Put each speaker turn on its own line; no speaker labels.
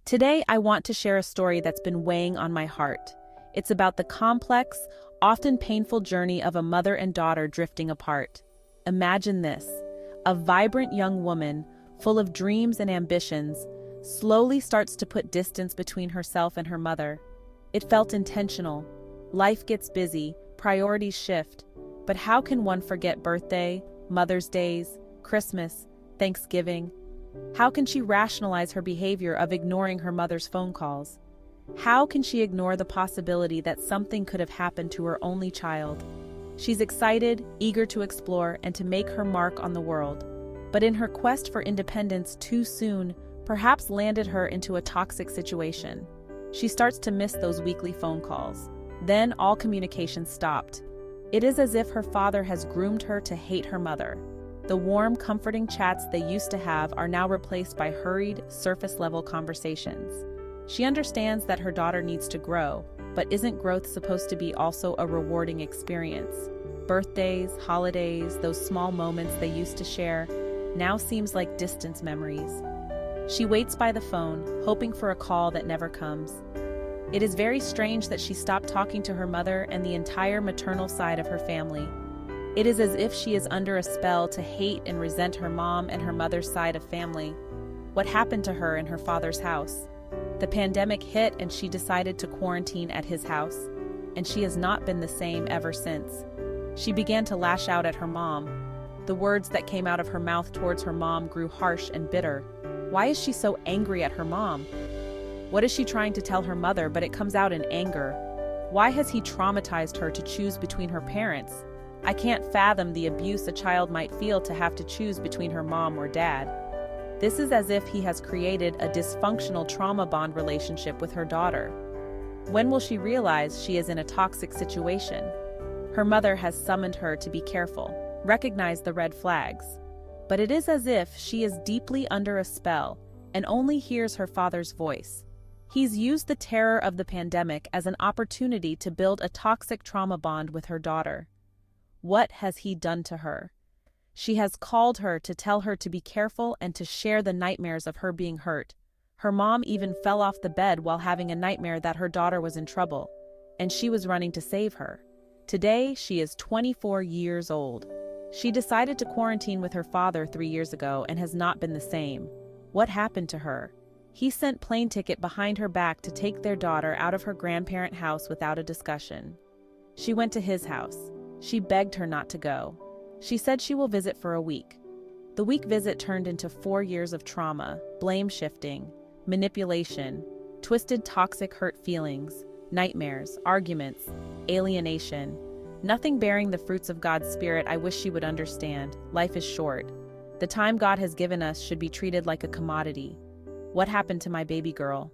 Today, I want to share a story that's been weighing on my heart. It's about the complex, often painful journey of a mother and daughter drifting apart. Imagine this: a vibrant young woman, full of dreams and ambitions, slowly starts to put distance between herself and her mother. It felt intentional. Life gets busy, priorities shift. But how can one forget birthday, Mother's Days, Christmas, Thanksgiving? How can she rationalize her behavior of ignoring her mother's phone calls? How can she ignore the possibility that something could have happened to her only child? She's excited, eager to explore, and to make her mark on the world. But in her quest for independence too soon, perhaps landed her into a toxic situation. She starts to miss those weekly phone calls. Then all communication stopped. It is as if her father has groomed her to hate her mother. The warm, comforting chats they used to have are now replaced by hurried, surface-level conversations. She understands that her daughter needs to grow, but isn't growth supposed to be also a rewarding experience? Birthdays, holidays, those small moments they used to share, now seems like distant memories. She waits by the phone, hoping for a call that never comes. It is very strange that she stopped talking to her mother and the entire maternal side of her family. It is as if she is under a spell to hate and resent her mom and her mother's side of family. What happened to her in her father's house? The pandemic hit and she decided to quarantine at his house, and she has not been the same ever since. She began to lash out at her mom. The words that came out of her mouth towards her mom grew harsh and bitter. Why is she so angry at her mom? What is she trying to tell her mother, but it comes out in anger? Why has he traumatized her to choose between her parents? I can't fathom the abuse a child might feel to have to choose between her mom or dad. This is as if he has created a dysfunctional trauma bond relationship with her daughter. When will she realize she is in a toxic situation? Her mother has summoned her to be careful, recognize the red flags. But it is as if she is deeply under a spell and only hears her father's voice. He's used the terror of the pandemic as an opportunity to build a toxic trauma bond with her daughter. What has he done to her? She has called her to tell her to be careful and to share the nightmares of her being hurt. Her mom even fell off the bed while having a nightmare that her daughter was in trouble, and she was running to save her. Today, she is 24 years old. She decided to quarantine with her father 3 years ago and has not been the same. What happened to her? He sent plane ticket behind her back to take their daughter out of her grandparent house without a discussion. She went to his house. She begged her not to go. She said she will visit for a week. The week visit turned into 4 years of trauma, blame shifting, manipulation, twisted toxic hurt feelings, nightmares, arguments, alienation. Nothing bearing the fruits of God's Spirit. I wish she would understand. Life is short. The time God has given us should be treated like a commodity. What happened to my baby girl?